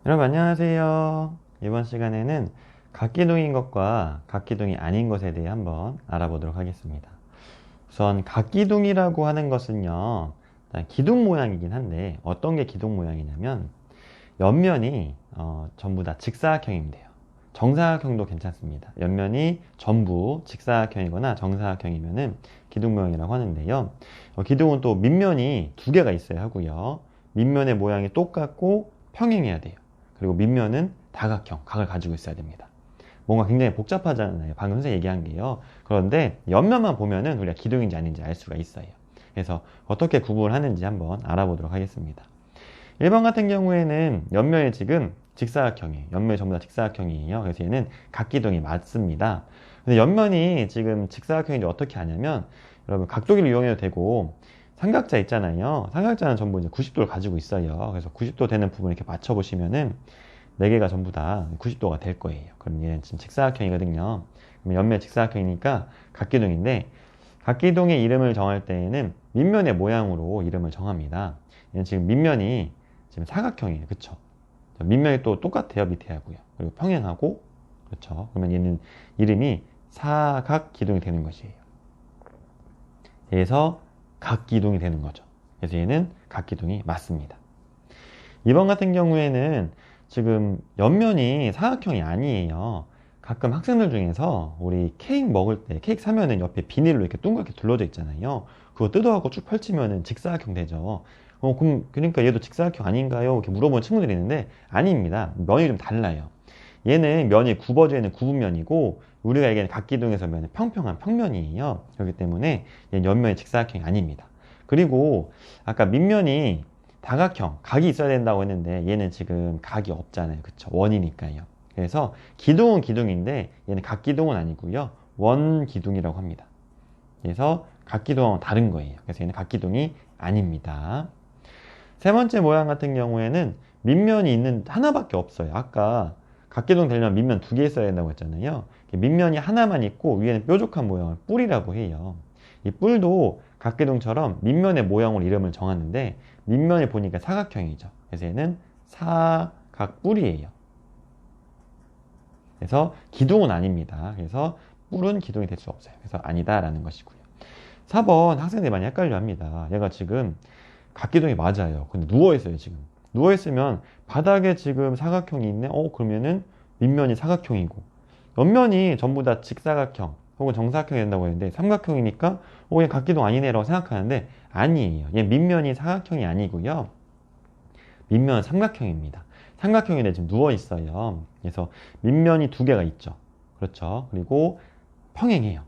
여러분 안녕하세요. 이번 시간에는 각기둥인 것과 각기둥이 아닌 것에 대해 한번 알아보도록 하겠습니다. 우선 각기둥이라고 하는 것은요, 일단 기둥 모양이긴 한데 어떤 게 기둥 모양이냐면 옆면이 전부 다 직사각형이면 돼요. 정사각형도 괜찮습니다. 옆면이 전부 직사각형이거나 정사각형이면은 기둥 모양이라고 하는데요. 기둥은 또 밑면이 두 개가 있어야 하고요. 밑면의 모양이 똑같고 평행해야 돼요. 그리고 밑면은 다각형, 각을 가지고 있어야 됩니다. 뭔가 굉장히 복잡하잖아요. 방금 선생님 얘기한 게요. 그런데 옆면만 보면은 우리가 기둥인지 아닌지 알 수가 있어요. 그래서 어떻게 구분을 하는지 한번 알아보도록 하겠습니다. 1번 같은 경우에는 옆면이 지금 직사각형이에요. 옆면이 전부 다 직사각형이에요. 그래서 얘는 각기둥이 맞습니다. 근데 옆면이 지금 직사각형인지 어떻게 아냐면 여러분 각도기를 이용해도 되고 삼각자 있잖아요. 삼각자는 전부 이제 90도를 가지고 있어요. 그래서 90도 되는 부분을 이렇게 맞춰보시면은 4개가 전부 다 90도가 될 거예요. 그럼 얘는 지금 직사각형이거든요. 그럼 옆면 직사각형이니까 각기둥인데 각기둥의 이름을 정할 때에는 밑면의 모양으로 이름을 정합니다. 얘는 지금 밑면이 지금 사각형이에요. 그쵸? 밑면이 또 똑같아요. 밑에 하고요. 그리고 평행하고 그렇죠. 그러면 얘는 이름이 사각기둥이 되는 것이에요. 그래서 각기둥이 되는 거죠. 그래서 얘는 각기둥이 맞습니다. 2번 같은 경우에는 지금 옆면이 사각형이 아니에요. 가끔 학생들 중에서 우리 케이크 먹을 때 케이크 사면은 옆에 비닐로 이렇게 둥그렇게 둘러져 있잖아요. 그거 뜯어갖고 쭉 펼치면은 직사각형 되죠. 그럼 그러니까 얘도 직사각형 아닌가요? 이렇게 물어보는 친구들이 있는데 아닙니다. 면이 좀 달라요. 얘는 면이 굽어져 있는 굽은면이고 우리가 얘기하는 각기둥에서 면은 평평한 평면이에요. 그렇기 때문에 얘는 옆면이 직사각형이 아닙니다. 그리고 아까 밑면이 다각형, 각이 있어야 된다고 했는데 얘는 지금 각이 없잖아요. 그쵸? 원이니까요. 그래서 기둥은 기둥인데 얘는 각기둥은 아니고요. 원기둥이라고 합니다. 그래서 각기둥은 다른 거예요. 그래서 얘는 각기둥이 아닙니다. 세 번째 모양 같은 경우에는 밑면이 있는 하나밖에 없어요. 아까 각기둥 되려면 밑면 두 개 있어야 된다고 했잖아요. 밑면이 하나만 있고 위에는 뾰족한 모양을 뿔이라고 해요. 이 뿔도 각기둥처럼 밑면의 모양으로 이름을 정하는데 밑면을 보니까 사각형이죠. 그래서 얘는 사각뿔이에요. 그래서 기둥은 아닙니다. 그래서 뿔은 기둥이 될 수 없어요. 그래서 아니다라는 것이고요. 4번 학생들이 많이 헷갈려 합니다. 얘가 지금 각기둥이 맞아요. 근데 누워있어요, 지금. 누워있으면 바닥에 지금 사각형이 있네? 그러면은 밑면이 사각형이고, 옆면이 전부 다 직사각형 혹은 정사각형이 된다고 했는데, 삼각형이니까, 그냥 각기둥 아니네라고 생각하는데, 아니에요. 얘 밑면이 사각형이 아니고요. 밑면은 삼각형입니다. 삼각형인데 지금 누워있어요. 그래서 밑면이 두 개가 있죠. 그렇죠. 그리고 평행해요.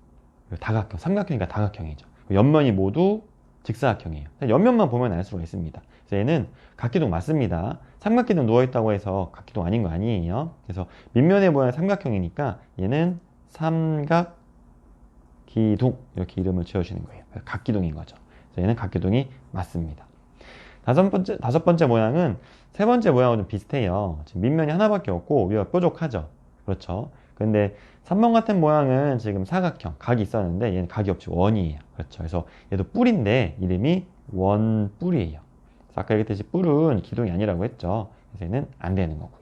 다각형, 삼각형이니까 다각형이죠. 옆면이 모두 직사각형이에요. 옆면만 보면 알 수가 있습니다. 그래서 얘는 각기둥 맞습니다. 삼각기둥 누워있다고 해서 각기둥 아닌 거 아니에요. 그래서 밑면의 모양이 삼각형이니까 얘는 삼각기둥 이렇게 이름을 지어주는 거예요. 각기둥인 거죠. 그래서 얘는 각기둥이 맞습니다. 다섯 번째 모양은 세 번째 모양하고 좀 비슷해요. 지금 밑면이 하나밖에 없고 위가 뾰족하죠. 그렇죠. 근데 3번 같은 모양은 지금 사각형, 각이 있었는데 얘는 각이 없이 원이에요. 그렇죠. 그래서 얘도 뿔인데 이름이 원뿔이에요. 그래서 아까 얘기했듯이 뿔은 기둥이 아니라고 했죠. 그래서 얘는 안 되는 거고요.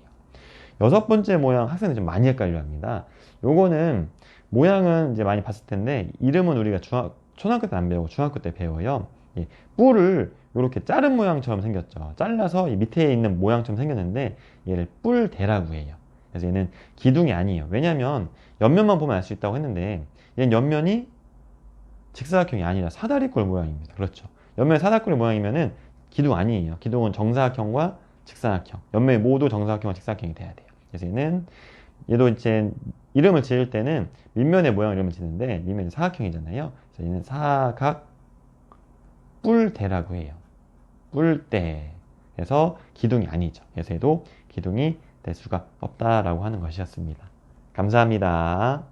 여섯 번째 모양 학생들이 좀 많이 헷갈려 합니다. 요거는 모양은 이제 많이 봤을 텐데 이름은 우리가 초등학교 때 안 배우고 중학교 때 배워요. 예, 뿔을 이렇게 자른 모양처럼 생겼죠. 잘라서 이 밑에 있는 모양처럼 생겼는데 얘를 뿔대라고 해요. 그래서 얘는 기둥이 아니에요. 왜냐면 옆면만 보면 알 수 있다고 했는데 얘는 옆면이 직사각형이 아니라 사다리꼴 모양입니다. 그렇죠. 옆면이 사다리꼴 모양이면은 기둥 아니에요. 기둥은 정사각형과 직사각형. 옆면이 모두 정사각형과 직사각형이 돼야 돼요. 그래서 얘도 이제 이름을 지을 때는 밑면의 모양을 이름을 짓는데 밑면이 사각형이잖아요. 그래서 얘는 사각 뿔대라고 해요. 뿔대. 그래서 기둥이 아니죠. 그래서 얘도 기둥이 될 수가 없다라고 하는 것이었습니다. 감사합니다.